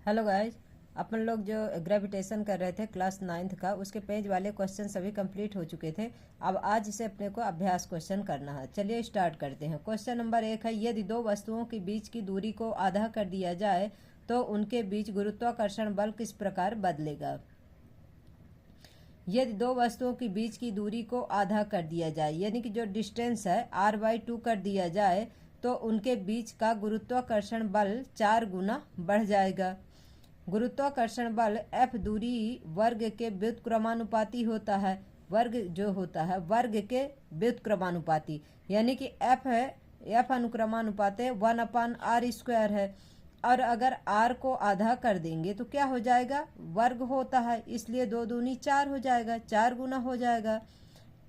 Hello guys, अपन लोग जो gravitation कर रहे थे क्लास 9th का, उसके पेज वाले क्वेश्चन सभी कंप्लीट हो चुके थे। अब आज इसे अपने को अभ्यास क्वेश्चन करना है। चलिए स्टार्ट करते हैं। क्वेश्चन नंबर 1 है, यदि दो वस्तुओं के बीच की दूरी को आधा कर दिया जाए तो उनके बीच गुरुत्वाकर्षण बल किस प्रकार बदलेगा। यदि दो वस्तुओं के बीच की दूरी को आधा कर दिया जाए, यानी कि जो डिस्टेंस है r/2 कर दिया जाए, तो उनके बीच का गुरुत्वाकर्षण बल 4 गुना बढ़ जाएगा। गुरुत्वाकर्षण बल F दूरी वर्ग के व्युत्क्रमानुपाती होता है। वर्ग जो होता है वर्ग के व्युत्क्रमानुपाती, यानी कि F अनुक्रमानुपात 1/r² है। और अगर r को आधा कर देंगे तो क्या हो जाएगा, वर्ग होता है, इसलिए 2 दूनी 4 हो जाएगा, 4 गुना हो जाएगा।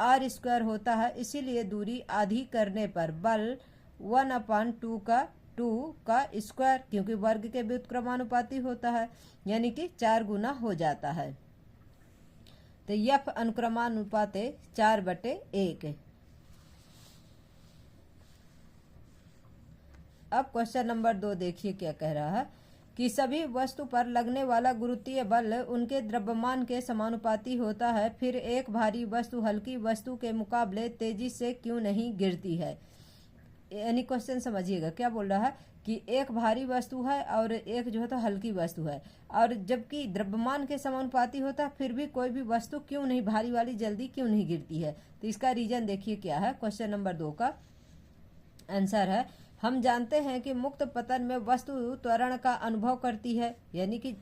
r² होता है, इसीलिए दूरी आधी करने पर बल 1/2 का स्क्वायर, क्योंकि वर्ग के व्युत्क्रमानुपाती होता है, यानी कि 4 गुना हो जाता है। तो F अनुक्रमानुपात 4/1। अब क्वेश्चन नंबर 2 देखिए क्या कह रहा है कि सभी वस्तु पर लगने वाला गुरुत्वीय बल उनके द्रव्यमान के समानुपाती होता है, फिर एक भारी वस्तु हल्की वस्तु के मुकाबले तेजी से क्यों नहीं गिरती है। यानी क्वेश्चन समझिएगा, क्या बोल रहा है कि एक भारी वस्तु है और एक जो है तो हल्की वस्तु है, और जबकि द्रव्यमान के समानुपाती होता है, फिर भी कोई भी वस्तु क्यों नहीं, भारी वाली जल्दी क्यों नहीं गिरती है। तो इसका रीजन देखिए क्या है। क्वेश्चन नंबर 2 का आंसर है, हम जानते हैं कि मुक्त पतन में वस्तु त्वरण का अनुभव करती है, यानी कि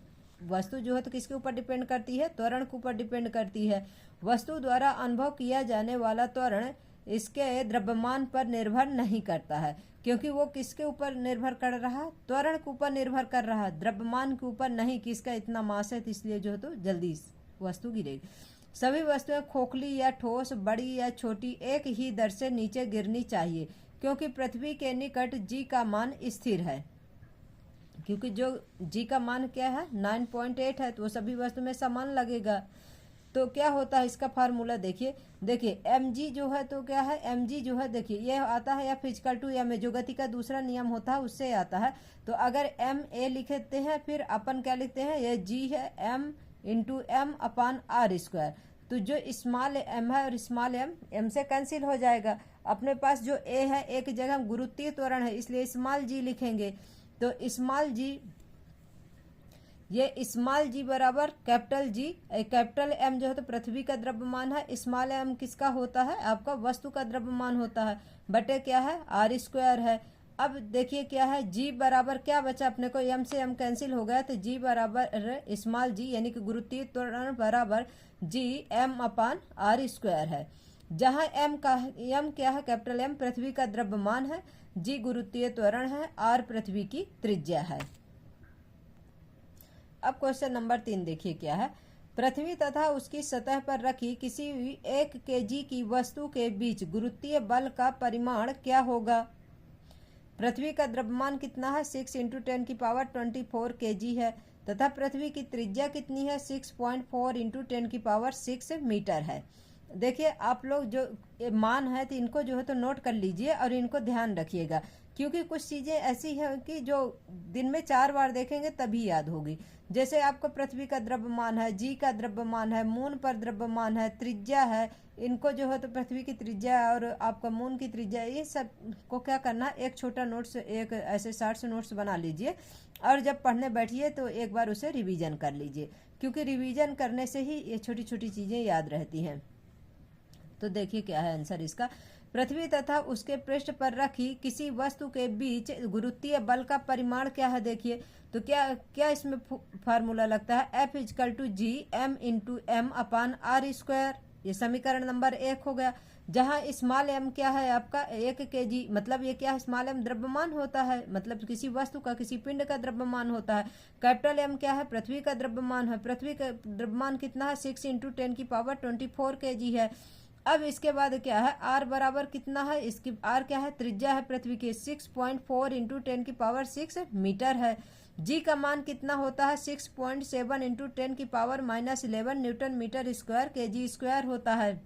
वस्तु जो है तो किसके ऊपर डिपेंड करती है, त्वरण के ऊपर डिपेंड करती है। वस्तु द्वारा अनुभव किया जाने वाला त्वरण इसके द्रव्यमान पर निर्भर नहीं करता है, क्योंकि वो किसके ऊपर निर्भर कर रहा है, त्वरण के ऊपर निर्भर कर रहा है, द्रव्यमान के ऊपर नहीं, किसका इतना मास है तो इसलिए जो है तो जल्दी वस्तु गिरेगी। सभी वस्तुएं खोखली या ठोस, बड़ी या छोटी, एक ही दर से नीचे गिरनी चाहिए, क्योंकि पृथ्वी के निकट g का मान स्थिर है। क्योंकि जो g का मान क्या है 9.8 है, तो वो सभी वस्तु में समान लगेगा। तो क्या होता है इसका फार्मूला देखिए mg जो है तो क्या है, mg जो है देखिए ये आता है F = m, जो गति का दूसरा नियम होता है उससे आता है। तो अगर ma लिखते हैं, फिर अपन क्या लिखते हैं, ये g है m × m/r²। तो जो स्मॉल m है और स्मॉल m से कैंसिल हो जाएगा। अपने पास जो a है, एक जगह गुरुत्वीय त्वरण है, इसलिए स्मॉल g लिखेंगे। तो स्मॉल g, ये स्मॉल g बराबर कैपिटल G, कैपिटल M जो है तो पृथ्वी का द्रव्यमान है, स्मॉल m किसका होता है, आपका वस्तु का द्रव्यमान होता है, बटे क्या है r² है। अब देखिए क्या है, g बराबर क्या बचा अपने को, m से m कैंसिल हो गया, तो g बराबर स्मॉल g यानी कि गुरुत्वीय त्वरण बराबर g m/r² है। जहां m क्या है, कैपिटल M पृथ्वी का द्रव्यमान है, g गुरुत्वीय त्वरण है, r पृथ्वी की त्रिज्या है। अब क्वेश्चन नंबर 3 देखिए क्या है, पृथ्वी तथा उसकी सतह पर रखी किसी 1 kg की वस्तु के बीच गुरुत्वीय बल का परिमाण क्या होगा। पृथ्वी का द्रव्यमान कितना है, 6 × 10⁻24 kg है, तथा पृथ्वी की त्रिज्या कितनी है, 6.4 × 10⁻6 मीटर है। देखिए आप लोग जो मान है तो इनको जो है तो नोट कर लीजिए और इनको ध्यान रखिएगा, क्योंकि कुछ चीज़ें ऐसी हैं कि जो दिन में 4 बार देखेंगे तभी याद होगी। जैसे आपको पृथ्वी का द्रव्यमान है, जी का द्रव्यमान है, मून पर द्रव्यमान है, त्रिज्या है, इनको जो है तो पृथ्वी की त्रिज्या और आपका मून की त्रिज्या, ये सब को क्या करना, एक छोटा नोट्स, एक ऐसे शॉर्ट्स नोट्स बना लीजिए और जब पढ़ने बैठिए तो एक बार उसे रिवीजन कर लीजिए, क्योंकि रिवीजन करने से ही ये छोटी छोटी चीज़ें याद रहती हैं। तो देखिए क्या है आंसर इसका, पृथ्वी तथा उसके पृष्ठ पर रखी किसी वस्तु के बीच गुरुत्वीय बल का परिमाण क्या है। देखिए तो क्या इसमें फार्मूला लगता है, F = G m × m/r²। ये समीकरण नंबर 1 हो गया। जहां स्मॉल m क्या है आपका 1 kg, मतलब ये क्या है, स्मॉल m द्रव्यमान होता है, मतलब किसी वस्तु का, किसी पिंड का द्रव्यमान होता है। कैपिटल M क्या है, पृथ्वी का द्रव्यमान है, पृथ्वी का द्रव्यमान कितना है, 6 × 10⁻24 kg है। अब इसके बाद क्या है, r बराबर कितना है, इसकी r क्या है, त्रिज्या है पृथ्वी की, 6.4 × 10⁻6 मीटर है। g का मान कितना होता है, 6.7 × 10⁻11 न्यूटन मीटर स्क्वायर kg² होता है।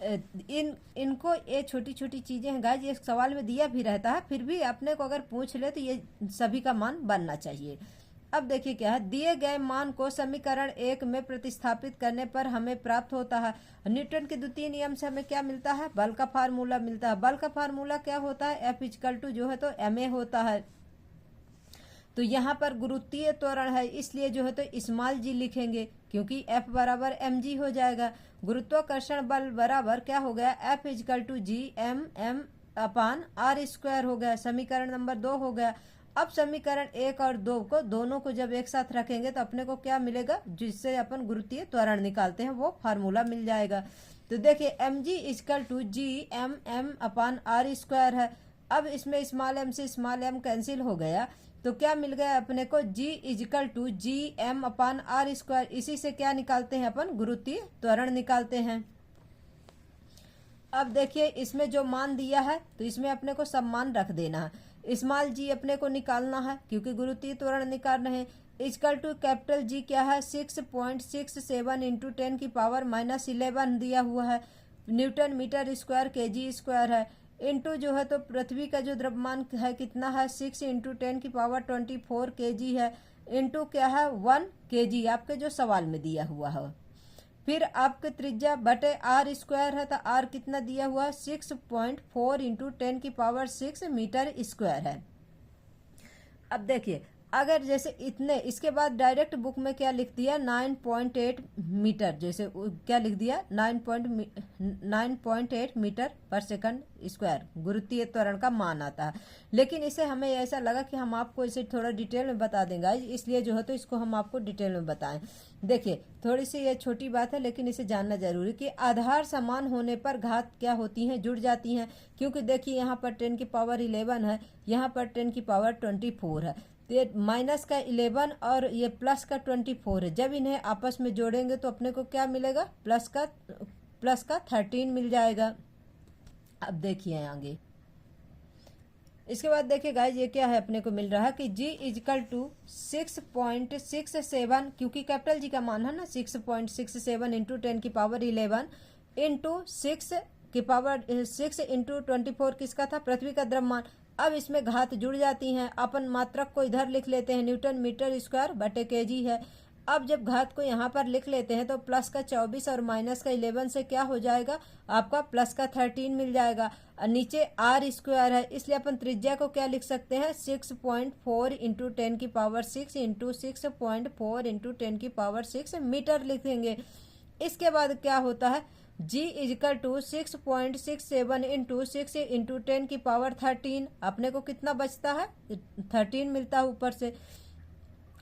इनको ये छोटी छोटी चीजें हैं गाइस, ये सवाल में दिया भी रहता है, फिर भी अपने को अगर पूछ ले तो ये सभी का मान बनना चाहिए। अब देखिए क्या है, दिए गए मान को समीकरण 1 में प्रतिस्थापित करने पर हमें प्राप्त होता है न्यूटन के द्वितीय नियम से हमें क्या मिलता है, बल का फार्मूला मिलता है। बल का फार्मूला क्या होता है, F इक्वल टू जो है तो ma होता है। तो यहाँ पर गुरुत्वीय त्वरण है, इसलिए जो है तो स्मॉल g लिखेंगे, क्योंकि F बराबर mg हो जाएगा। गुरुत्वाकर्षण बल बराबर क्या हो गया, F equal to G M M upon R square हो गया। समीकरण नंबर 2 हो गया। अब समीकरण 1 और 2 को दोनों को जब एक साथ रखेंगे तो अपने को क्या मिलेगा, जिससे अपन गुरुत्वीय त्वरण निकालते हैं वो फार्मूला मिल जाएगा। तो देखिए mg equal to G M M upon R square है। अब इसमें स्मॉल m से स्मॉल m कैंसिल हो गया, तो क्या मिल गया अपने को, g equal to G M upon R square. इसी से क्या निकालते हैं अपन, गुरुत्वीय त्वरण निकालते हैं। अब देखिए इसमें जो मान दिया है तो इसमें अपने को सब मान रख देना है। स्मॉल जी अपने को निकालना है क्योंकि गुरुत्वीय त्वरण निकाल रहे हैं। इक्वल टू कैपिटल जी क्या है, 6.67 इंटू 10 की पावर माइनस 11 दिया हुआ है, newton metre square KG square है, इंटू जो है तो पृथ्वी का जो द्रव्यमान है कितना है, 6 इंटू 10 की पावर 24 केजी है, इंटू क्या है 1 केजी आपके जो सवाल में दिया हुआ है। फिर आपके त्रिज्या बटे आर स्क्वायर है, तो आर कितना दिया हुआ है, 6.4 इंटू 10 की पावर 6 मीटर स्क्वायर है। अब देखिए अगर जैसे इतने, इसके बाद डायरेक्ट बुक में क्या लिख दिया, 9.8 मीटर, जैसे क्या लिख दिया 9.8 मीटर पर सेकंड स्क्वायर गुरुत्वीय त्वरण का मान आता है। लेकिन इसे हमें ऐसा लगा कि हम आपको इसे थोड़ा डिटेल में बता देंगे, इसलिए जो है तो इसको हम आपको डिटेल में बताएं। देखिए थोड़ी सी ये छोटी बात है लेकिन इसे जानना जरूरी कि आधार समान होने पर घात क्या होती हैं, जुड़ जाती हैं। क्योंकि देखिए यहाँ पर 10 की पावर 11 है, यहाँ पर 10 की पावर 24 है, ये माइनस का 11 और ये प्लस का 24 है। जब इन्हें आपस में जोड़ेंगे तो अपने को क्या मिलेगा, प्लस का 13 मिल जाएगा। अब देखिए आगे, इसके बाद देखिए गाइज ये क्या है, अपने को मिल रहा है कि g इक्वल टू 6.67, क्योंकि कैपिटल जी का मान है ना 6.67 इंटू 10 की पावर 11 इंटू 6 की पावर 6 इंटू 24 किसका था, पृथ्वी का द्रव्यमान। अब इसमें घात जुड़ जाती हैं, अपन मात्रक को इधर लिख लेते हैं, न्यूटन मीटर स्क्वायर बटे केजी है। अब जब घात को यहाँ पर लिख लेते हैं तो प्लस का 24 और माइनस का 11 से क्या हो जाएगा, आपका प्लस का 13 मिल जाएगा। और नीचे आर स्क्वायर है, इसलिए अपन त्रिज्या को क्या लिख सकते हैं, 6.4 इंटू 10 की पावर 6 इंटू 6.4 इंटू 10 की पावर 6 मीटर लिखेंगे। इसके बाद क्या होता है, g equal to 6.67 into 6 into 10 की पावर 13, अपने को कितना बचता है, 13 मिलता है ऊपर से,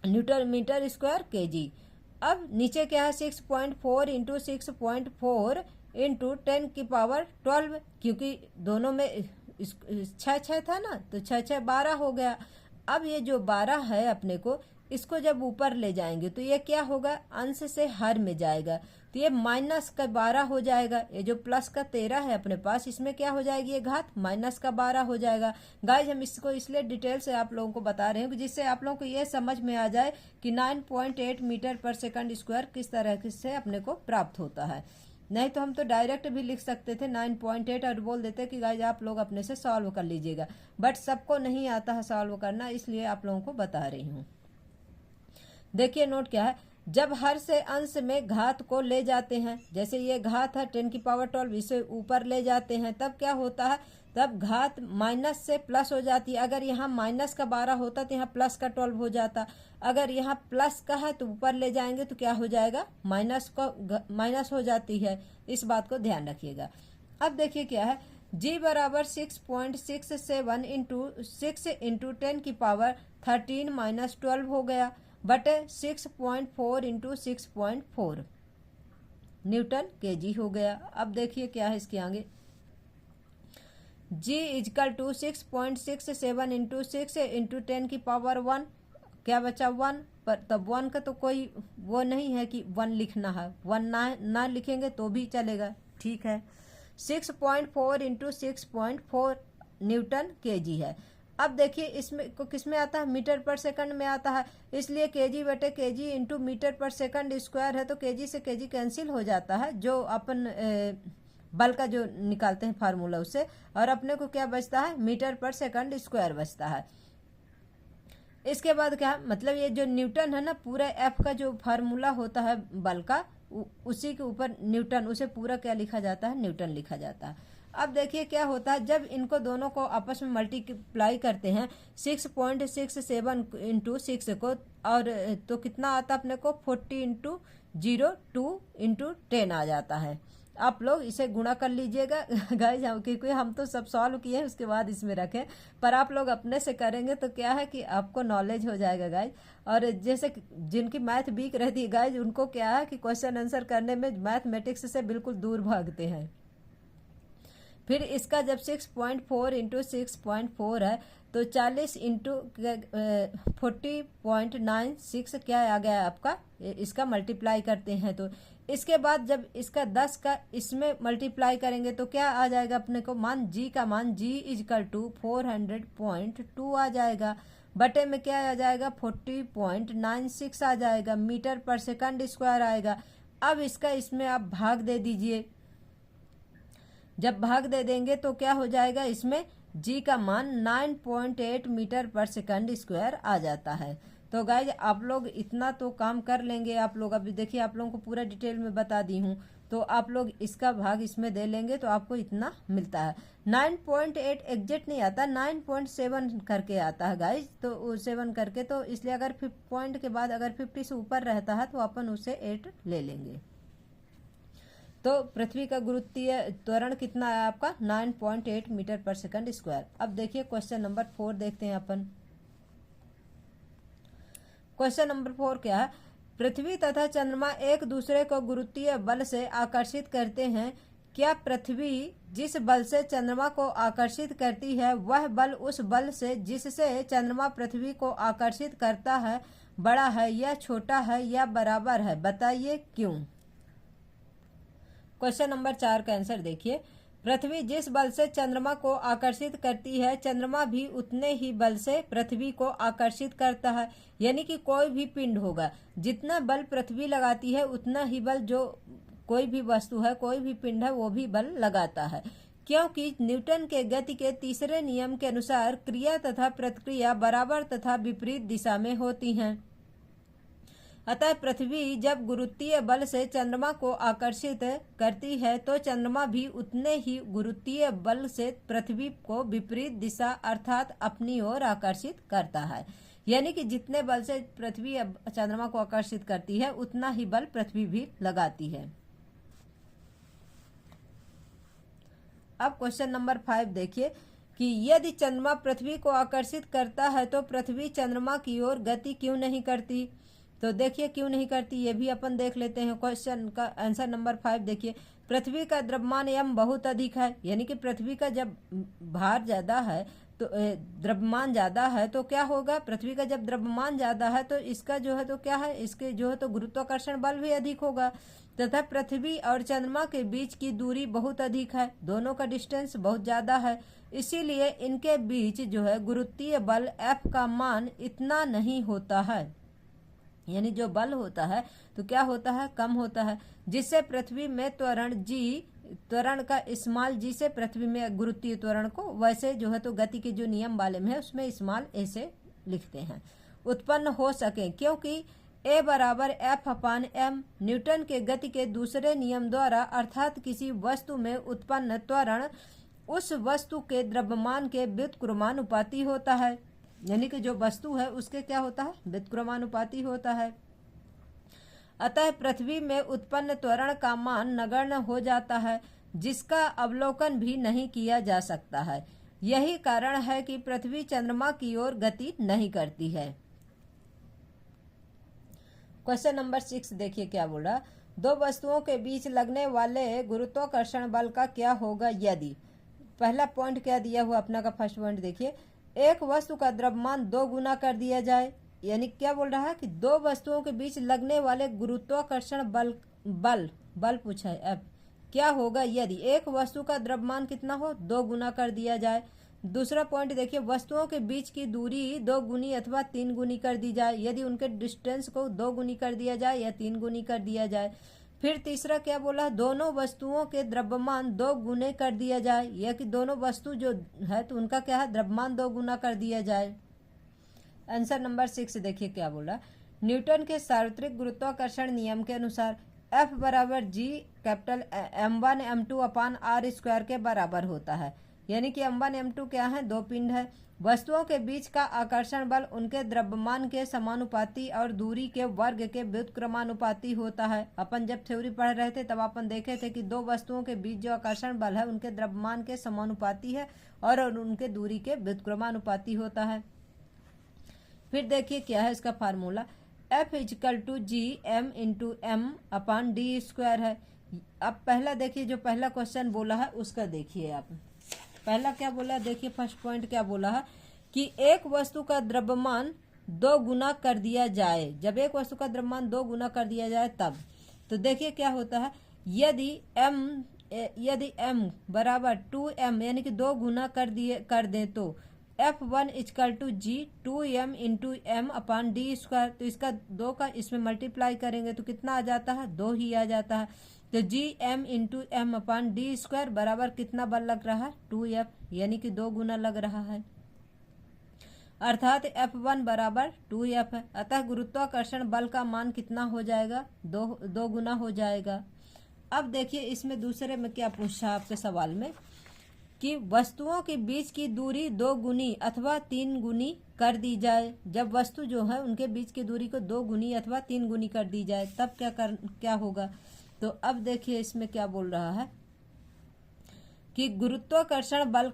न्यूटन मीटर स्क्वायर केजी। अब नीचे क्या है, 6.4 इंटू 6.4 इंटू 10 की पावर 12, क्योंकि दोनों में 6 था ना, तो 6 12 हो गया। अब ये जो 12 है अपने को, इसको जब ऊपर ले जाएंगे तो ये क्या होगा, अंश से हर में जाएगा, तो ये माइनस का 12 हो जाएगा। ये जो प्लस का 13 है अपने पास, इसमें क्या हो जाएगी, ये घात माइनस का 12 हो जाएगा। गाइज हम इसको इसलिए डिटेल से आप लोगों को बता रहे हैं जिससे आप लोगों को ये समझ में आ जाए कि 9.8 मीटर पर सेकंड स्क्वायर किस तरह से अपने को प्राप्त होता है। नहीं तो हम तो डायरेक्ट भी लिख सकते थे 9.8 और बोल देते कि गाइज आप लोग अपने से सॉल्व कर लीजिएगा, बट सबको नहीं आता है सॉल्व करना, इसलिए आप लोगों को बता रही हूँ। देखिए नोट क्या है, जब हर से अंश में घात को ले जाते हैं, जैसे ये घात है 10 की पावर 12, इसे ऊपर ले जाते हैं, तब क्या होता है, तब घात माइनस से प्लस हो जाती है। अगर यहाँ माइनस का 12 होता तो यहाँ प्लस का 12 हो जाता। अगर यहाँ प्लस का है तो ऊपर ले जाएंगे तो क्या हो जाएगा, माइनस हो जाती है। इस बात को ध्यान रखिएगा। अब देखिए क्या है, g बराबर 6.67 इंटू 6 इंटू 10 की पावर 13 माइनस 12 हो गया, बटे 6.4 इंटू 6.4 न्यूटन केजी हो गया। अब देखिए क्या है इसके आगे, g equal to 6.67 into 6 into 10 की पावर 1, क्या बचा 1, पर तब 1 का तो कोई वो नहीं है कि 1 लिखना है, 1 ना लिखेंगे तो भी चलेगा, ठीक है। 6.4 इंटू 6.4 न्यूटन केजी है। अब देखिए इसमें को किस में आता है, मीटर पर सेकंड में आता है, इसलिए केजी बटे केजी इंटू मीटर पर सेकंड स्क्वायर है, तो केजी से केजी कैंसिल हो जाता है, जो अपन बल का जो निकालते हैं फार्मूला उससे, और अपने को क्या बचता है, मीटर पर सेकंड स्क्वायर बचता है। इसके बाद क्या मतलब ये जो न्यूटन है ना, पूरा एफ का जो फार्मूला होता है बल का, उसी के ऊपर न्यूटन, उसे पूरा क्या लिखा जाता है, न्यूटन लिखा जाता है। अब देखिए क्या होता है, जब इनको दोनों को आपस में मल्टीप्लाई करते हैं 6.67 इंटू 6 को, और तो कितना आता है अपने को 40 इंटू 0 2 इंटू 10 आ जाता है। आप लोग इसे गुणा कर लीजिएगा गाइस, क्योंकि हम तो सब सॉल्व किए हैं उसके बाद इसमें रखें, पर आप लोग अपने से करेंगे तो क्या है कि आपको नॉलेज हो जाएगा गाइस। और जैसे जिनकी मैथ वीक रहती है गाइस, उनको क्या है कि क्वेश्चन आंसर करने में मैथमेटिक्स से बिल्कुल दूर भागते हैं। फिर इसका जब 6.4 इंटू 6.4 है तो 40 इंटू 40.96 क्या आ गया आपका, इसका मल्टीप्लाई करते हैं। तो इसके बाद जब इसका 10 का इसमें मल्टीप्लाई करेंगे तो क्या आ जाएगा अपने को मान, जी का मान जी इजकल टू 400.2 आ जाएगा, बटे में क्या आ जाएगा 40.96 आ जाएगा, मीटर पर सेकंड स्क्वायर आएगा। अब इसका इसमें आप भाग दे दीजिए, जब भाग दे देंगे तो क्या हो जाएगा, इसमें जी का मान 9.8 मीटर पर सेकंड स्क्वायर आ जाता है। तो गाइज आप लोग इतना तो काम कर लेंगे आप लोग। अभी देखिए आप लोगों को पूरा डिटेल में बता दी हूँ, तो आप लोग इसका भाग इसमें दे लेंगे तो आपको इतना मिलता है। 9.8 एग्जैक्ट नहीं आता, 9.7 करके आता है गाइज, तो 7 करके, तो इसलिए अगर पॉइंट के बाद अगर 50 से ऊपर रहता है तो अपन उसे 8 ले लेंगे। तो पृथ्वी का गुरुत्वीय त्वरण कितना है आपका, 9.8 मीटर पर सेकंड स्क्वायर। अब देखिए क्वेश्चन नंबर 4 देखते हैं अपन। क्वेश्चन नंबर 4 क्या है, पृथ्वी तथा चंद्रमा एक दूसरे को गुरुत्वीय बल से आकर्षित करते हैं, क्या पृथ्वी जिस बल से चंद्रमा को आकर्षित करती है वह बल उस बल से जिससे चंद्रमा पृथ्वी को आकर्षित करता है बड़ा है या छोटा है या बराबर है, बताइए क्यों। क्वेश्चन नंबर 4 का आंसर देखिए, पृथ्वी जिस बल से चंद्रमा को आकर्षित करती है चंद्रमा भी उतने ही बल से पृथ्वी को आकर्षित करता है। यानी कि कोई भी पिंड होगा, जितना बल पृथ्वी लगाती है उतना ही बल जो कोई भी वस्तु है, कोई भी पिंड है, वो भी बल लगाता है। क्योंकि न्यूटन के गति के तीसरे नियम के अनुसार क्रिया तथा प्रतिक्रिया बराबर तथा विपरीत दिशा में होती हैं। अतः पृथ्वी जब गुरुत्वीय बल से चंद्रमा को आकर्षित करती है तो चंद्रमा भी उतने ही गुरुत्वीय बल से पृथ्वी को विपरीत दिशा अर्थात अपनी ओर आकर्षित करता है। यानी कि जितने बल से पृथ्वी चंद्रमा को आकर्षित करती है उतना ही बल पृथ्वी भी लगाती है। अब क्वेश्चन नंबर 5 देखिए कि यदि चंद्रमा पृथ्वी को आकर्षित करता है तो पृथ्वी चंद्रमा की ओर गति क्यों नहीं करती। तो देखिए क्यों नहीं करती, ये भी अपन देख लेते हैं। क्वेश्चन का आंसर नंबर 5 देखिए, पृथ्वी का द्रव्यमान यम बहुत अधिक है। यानी कि पृथ्वी का जब भार ज्यादा है तो द्रव्यमान ज्यादा है तो क्या होगा, पृथ्वी का जब द्रव्यमान ज्यादा है तो इसका जो है तो क्या है, इसके जो है तो गुरुत्वाकर्षण बल भी अधिक होगा तथा पृथ्वी और चंद्रमा के बीच की दूरी बहुत अधिक है, दोनों का डिस्टेंस बहुत ज्यादा है। इसीलिए इनके बीच जो है गुरुत्वीय बल F का मान इतना नहीं होता है। यानी जो बल होता है तो क्या होता है, कम होता है, जिससे पृथ्वी में त्वरण जी, त्वरण का स्मॉल जी से पृथ्वी में गुरुत्वीय त्वरण को वैसे जो है तो गति के जो नियम वाले में है उसमें स्मॉल ए से लिखते हैं, उत्पन्न हो सके। क्योंकि ए बराबर F अपान एम न्यूटन के गति के दूसरे नियम द्वारा अर्थात किसी वस्तु में उत्पन्न त्वरण उस वस्तु के द्रव्यमान के व्युत्क्रमानुपाती होता है। यानी कि जो वस्तु है उसके क्या होता है, व्युत्क्रमानुपाती होता है। अतः पृथ्वी में उत्पन्न त्वरण का मान नगण्य हो जाता है, जिसका अवलोकन भी नहीं किया जा सकता है। यही कारण है कि पृथ्वी चंद्रमा की ओर गति नहीं करती है। क्वेश्चन नंबर 6 देखिए क्या बोल रहा, दो वस्तुओं के बीच लगने वाले गुरुत्वाकर्षण बल का क्या होगा यदि। पहला पॉइंट क्या दिया हुआ अपना का फर्स्ट पॉइंट देखिए, एक वस्तु का द्रव्यमान 2 गुना कर दिया जाए। यानी क्या बोल रहा है कि दो वस्तुओं के बीच लगने वाले गुरुत्वाकर्षण बल पूछा है। अब क्या होगा यदि एक वस्तु का द्रव्यमान कितना हो, 2 गुना कर दिया जाए। दूसरा पॉइंट देखिए, वस्तुओं के बीच की दूरी 2 गुनी अथवा 3 गुनी कर दी जाए। यदि उनके डिस्टेंस को 2 गुनी कर दिया जाए या 3 गुनी कर दिया जाए। फिर तीसरा क्या बोला, दोनों वस्तुओं के द्रव्यमान 2 गुने कर दिया जाए, या कि दोनों वस्तु जो है तो उनका क्या है द्रव्यमान 2 गुना कर दिया जाए। आंसर नंबर 6 देखिए क्या बोला। न्यूटन के सार्वत्रिक गुरुत्वाकर्षण नियम के अनुसार F बराबर G कैपिटल m1 m2 अपान r स्क्वायर के बराबर होता है। यानी कि m1 m2 क्या है, दो पिंड है। वस्तुओं के बीच का आकर्षण बल उनके द्रव्यमान के समानुपाती और दूरी के वर्ग के व्युत्क्रमानुपाती होता है। अपन जब थ्योरी पढ़ रहे थे तब अपन देखे थे कि दो वस्तुओं के बीच जो आकर्षण बल है उनके द्रव्यमान के समानुपाती है और उनके दूरी के व्युत्क्रमानुपाती होता है। फिर देखिए क्या है इसका formula, F equal to G M into M upon D square है। अब पहला देखिए, जो पहला क्वेश्चन बोला है उसका देखिए आप। पहला क्या बोला, देखिए फर्स्ट पॉइंट क्या बोला है कि एक वस्तु का द्रव्यमान 2 गुना कर दिया जाए। जब एक वस्तु का द्रव्यमान 2 गुना कर दिया जाए तब, तो देखिए क्या होता है, यदि m बराबर 2m यानी कि 2 गुना कर दें तो F1 equal to G 2m into M upon D square. तो इसका 2 का इसमें मल्टीप्लाई करेंगे तो कितना आ जाता है, 2 ही आ जाता है। तो जी M into M upon D square बराबर कितना बल लग रहा है, 2F, यानी कि 2 गुना लग रहा है, अर्थात F1 बराबर 2F है। अतः गुरुत्वाकर्षण बल का मान कितना हो जाएगा, 2 गुना हो जाएगा। अब देखिए इसमें दूसरे में क्या पूछा आपके सवाल में कि वस्तुओं के बीच की दूरी 2 गुनी अथवा 3 गुनी कर दी जाए। जब वस्तु जो है उनके बीच की दूरी को 2 गुनी अथवा 3 गुनी कर दी जाए तब क्या होगा। तो अब देखिए इसमें क्या बोल रहा है कि गुरुत्वाकर्षण बल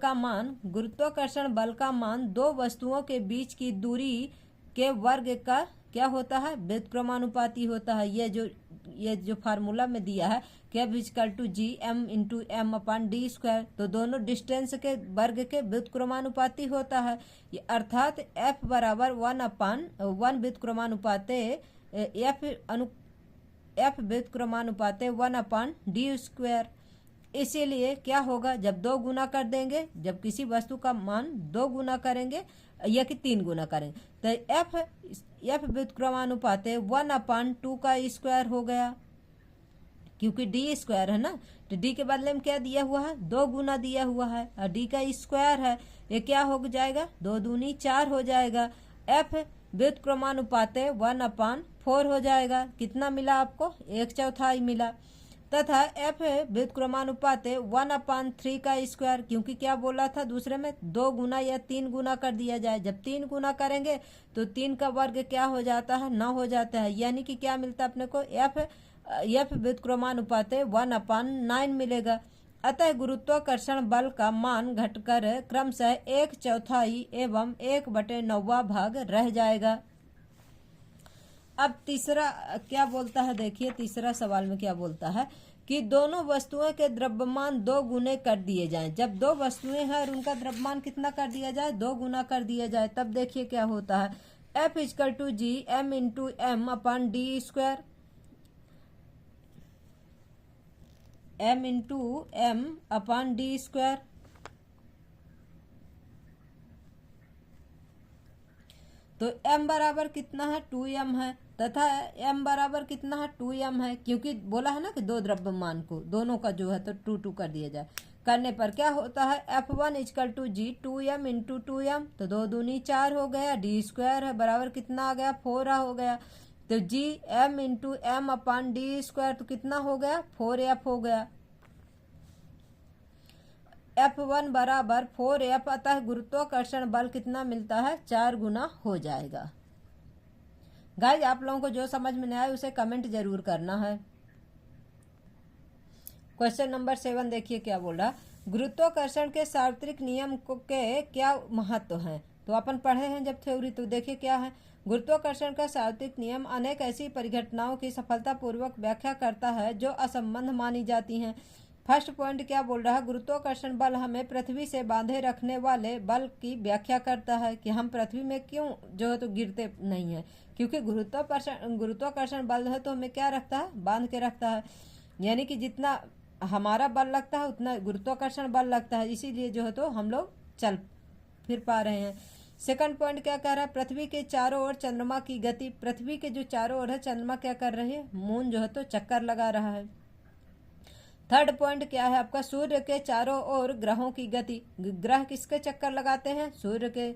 का मान दो वस्तुओं के बीच की दूरी के वर्ग का क्या होता है, व्युत्क्रमानुपाती होता है। ये जो फार्मूला में दिया है कि F equal to G M into M upon D square, तो दोनों डिस्टेंस के वर्ग के व्युत्क्रमानुपाती होता है। अर्थात F बराबर 1 व्युत्क्रमानुपाते F व्युत्क्रमानुपाते 1 अपान डी स्क्वायर। इसीलिए क्या होगा, जब 2 गुना कर देंगे, जब किसी वस्तु का मान 2 गुना करेंगे या कि 3 गुना करेंगे तो F व्युत्क्रमानुपाते 1 अपान 2 का स्क्वायर हो गया, क्योंकि डी स्क्वायर है ना। तो डी के बदले में क्या दिया हुआ है, 2 गुना दिया हुआ है और डी का स्क्वायर है, ये क्या हो जाएगा, 2 दूनी 4 हो जाएगा। F व्युत्क्रमानुपाते 1 अपान 4 हो जाएगा। कितना मिला आपको, 1/4 मिला। तथा F व्युत्क्रमानुपाते 1 अपान 3 का स्क्वायर, क्योंकि क्या बोला था दूसरे में, 2 गुना या 3 गुना कर दिया जाए। जब 3 गुना करेंगे तो 3 का वर्ग क्या हो जाता है, 9 हो जाता है। यानी कि क्या मिलता है अपने को, F व्युत्क्रमानुपाते 1 अपान 9 मिलेगा। अतः गुरुत्वाकर्षण बल का मान घटकर क्रमशः 1/4 एवं 1/9 भाग रह जाएगा। अब तीसरा क्या बोलता है, देखिए तीसरा सवाल में क्या बोलता है कि दोनों वस्तुओं के द्रव्यमान 2 गुने कर दिए जाएं। जब 2 वस्तुएं हैं और उनका द्रव्यमान कितना कर दिया जाए, 2 गुना कर दिया जाए, तब देखिए क्या होता है, F equal to G M into M upon D square, m into M upon D square. तो m बराबर कितना है, 2m है, तथा m बराबर कितना है, 2m है, क्योंकि बोला है ना कि 2 द्रव्यमान को दोनों का जो है तो 2 कर दिया जाए। करने पर क्या होता है, F1 equal to G 2m into 2m, तो 2 दूनी 4 हो गया, डी स्क्वायर है बराबर कितना आ गया, 4 हो गया। तो जी m into M upon D square, तो कितना हो गया, 4f हो गया। F1 बराबर 4f, अतः गुरुत्वाकर्षण बल कितना मिलता है, 4 गुना हो जाएगा। गाइस आप लोगों को जो समझ में नहीं आए उसे कमेंट जरूर करना है। क्वेश्चन नंबर 7 देखिए क्या बोल रहा, गुरुत्वाकर्षण के सार्वत्रिक नियम के क्या महत्व हैं। तो अपन पढ़े हैं जब थ्योरी, तो देखिए क्या है, गुरुत्वाकर्षण का सार्वत्रिक नियम अनेक ऐसी परिघटनाओं की सफलतापूर्वक व्याख्या करता है जो असंबद्ध मानी जाती हैं। फर्स्ट पॉइंट क्या बोल रहा है, गुरुत्वाकर्षण बल हमें पृथ्वी से बांधे रखने वाले बल की व्याख्या करता है कि हम पृथ्वी में क्यों जो है तो गिरते नहीं है, क्योंकि गुरुत्वाकर्षण बल है तो हमें क्या रखता है, बांध के रखता है। यानी कि जितना हमारा बल लगता है उतना गुरुत्वाकर्षण बल लगता है, इसीलिए जो है तो हम लोग चल फिर पा रहे हैं। सेकंड पॉइंट क्या कह रहा है, पृथ्वी के चारों ओर चंद्रमा की गति, पृथ्वी के जो चारों ओर है चंद्रमा क्या कर रही है, मून जो है तो चक्कर लगा रहा है। थर्ड पॉइंट क्या है आपका, सूर्य के चारों ओर ग्रहों की गति, ग्रह किसके चक्कर लगाते हैं, सूर्य के।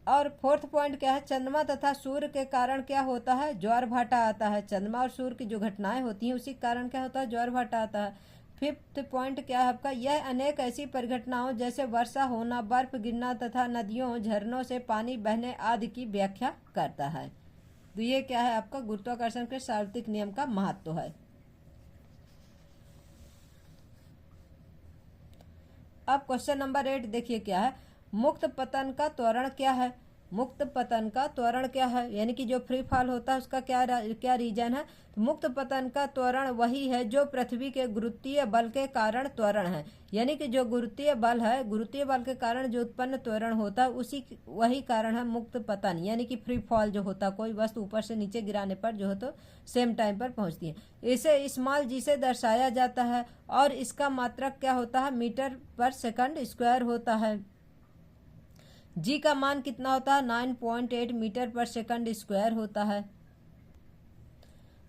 और फोर्थ पॉइंट क्या है, चंद्रमा तथा सूर्य के कारण क्या होता है, ज्वार भाटा आता है। चंद्रमा और सूर्य की जो घटनाएं होती हैं उसी के कारण क्या होता है, ज्वार भाटा आता है। फिफ्थ पॉइंट क्या है आपका, यह अनेक ऐसी परिघटनाओं जैसे वर्षा होना, बर्फ गिरना तथा नदियों झरनों से पानी बहने आदि की व्याख्या करता है। तो ये क्या है आपका, गुरुत्वाकर्षण के सार्वत्रिक नियम का महत्व है। अब क्वेश्चन नंबर 8 देखिए क्या है, मुक्त पतन का त्वरण क्या है। मुक्त पतन का त्वरण क्या है, यानी कि जो फ्री फॉल होता है उसका क्या रीजन है। तो मुक्त पतन का त्वरण वही है जो पृथ्वी के गुरुत्वीय बल के कारण त्वरण है। यानी कि जो गुरुत्वीय बल है, गुरुत्वीय बल के कारण जो उत्पन्न त्वरण होता है उसी वही कारण है मुक्त पतन, यानी कि फ्री फॉल जो होता है, कोई वस्तु ऊपर से नीचे गिराने पर जो है तो सेम टाइम पर पहुंचती है। इसे स्मॉल जी से दर्शाया जाता है और इसका मात्रक क्या होता है, मीटर पर सेकंड स्क्वायर होता है। जी का मान कितना होता है, 9.8 मीटर पर सेकंड स्क्वायर होता है।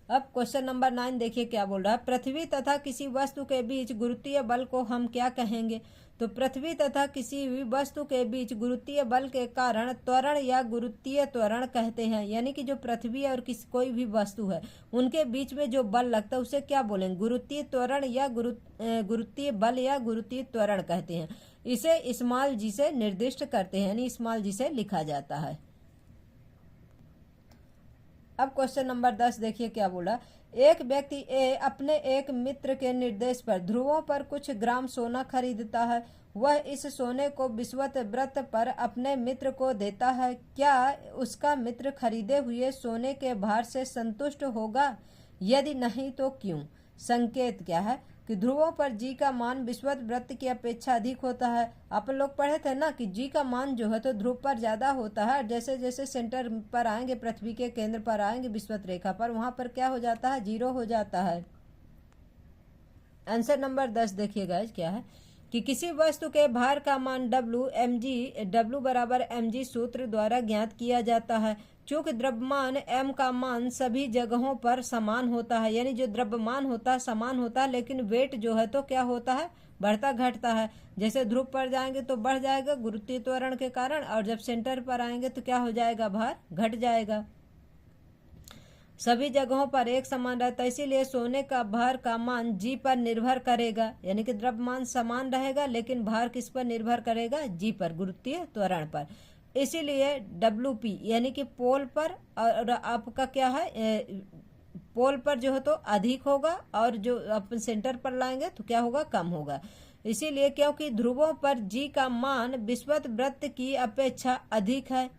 अब क्वेश्चन नंबर 9 देखिए क्या बोल रहा है, पृथ्वी तथा किसी वस्तु के बीच गुरुत्वीय बल को हम क्या कहेंगे। तो पृथ्वी तथा किसी भी वस्तु के बीच गुरुत्वीय बल के कारण त्वरण या गुरुत्वीय त्वरण कहते हैं। यानी कि जो पृथ्वी और कोई भी वस्तु है उनके बीच में जो बल लगता है उसे क्या बोलेंगे, गुरुत्वीय त्वरण या गुरुत्वीय बल या गुरुत्वीय त्वरण कहते हैं। इसे स्मॉल जी से निर्दिष्ट करते हैं, यानी स्मॉल जी से लिखा जाता है। अब क्वेश्चन नंबर 10 देखिए क्या बोला, एक व्यक्ति ए अपने एक मित्र के निर्देश पर ध्रुवों पर कुछ ग्राम सोना खरीदता है। वह इस सोने को विषुवत व्रत पर अपने मित्र को देता है। क्या उसका मित्र खरीदे हुए सोने के भार से संतुष्ट होगा, यदि नहीं तो क्यों। संकेत क्या है कि ध्रुवों पर जी का मान विषुवत वृत्त की अपेक्षा अधिक होता है। आप लोग पढ़े थे ना कि जी का मान जो है तो ध्रुव पर ज्यादा होता है, जैसे जैसे सेंटर पर आएंगे, पृथ्वी के केंद्र पर आएंगे विषुवत रेखा पर, वहां पर क्या हो जाता है, 0 हो जाता है। आंसर नंबर 10 देखिएगा क्या है कि किसी वस्तु के भार का मान W बराबर mg सूत्र द्वारा ज्ञात किया जाता है। चूंकि द्रव्यमान m का मान सभी जगहों पर समान होता है, यानी जो द्रव्यमान होता है समान होता है, लेकिन वेट जो है तो क्या होता है, बढ़ता घटता है। जैसे ध्रुव पर जाएंगे तो बढ़ जाएगा गुरुत्वीय त्वरण के कारण, और जब सेंटर पर आएंगे तो क्या हो जाएगा, भार घट जाएगा। सभी जगहों पर एक समान रहता है, इसीलिए सोने का भार का मान जी पर निर्भर करेगा। यानी कि द्रव्यमान समान रहेगा लेकिन भार किस पर निर्भर करेगा, जी पर, गुरुत्वीय त्वरण पर। इसीलिए WP यानी कि पोल पर, और आपका क्या है, पोल पर जो है तो अधिक होगा, और जो अपन सेंटर पर लाएंगे तो क्या होगा, कम होगा। इसीलिए क्योंकि ध्रुवों पर जी का मान विषुवत वृत्त की अपेक्षा अधिक है,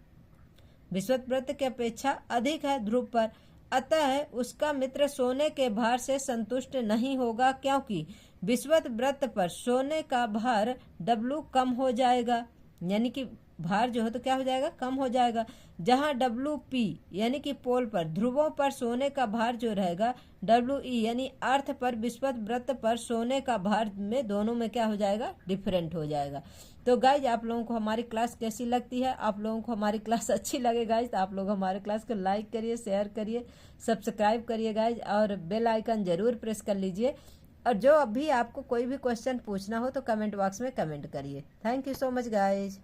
विषुवत वृत्त की अपेक्षा अधिक है ध्रुव पर, अतः उसका मित्र सोने के भार से संतुष्ट नहीं होगा, क्योंकि विषुवत वृत्त पर सोने का भार W कम हो जाएगा। यानी कि भार जो है तो क्या हो जाएगा, कम हो जाएगा। जहां WP यानी कि पोल पर, ध्रुवों पर सोने का भार जो रहेगा, WE यानी अर्थ पर, विषुवत वृत्त पर सोने का भार में, दोनों में क्या हो जाएगा, डिफरेंट हो जाएगा। तो गाइज आप लोगों को हमारी क्लास कैसी लगती है, आप लोगों को हमारी क्लास अच्छी लगे गाइज तो आप लोग हमारे क्लास को लाइक करिए, शेयर करिए, सब्सक्राइब करिए गाइज, और बेल आइकन जरूर प्रेस कर लीजिए। और जो अभी आपको कोई भी क्वेश्चन पूछना हो तो कमेंट बॉक्स में कमेंट करिए। Thank you so much guys.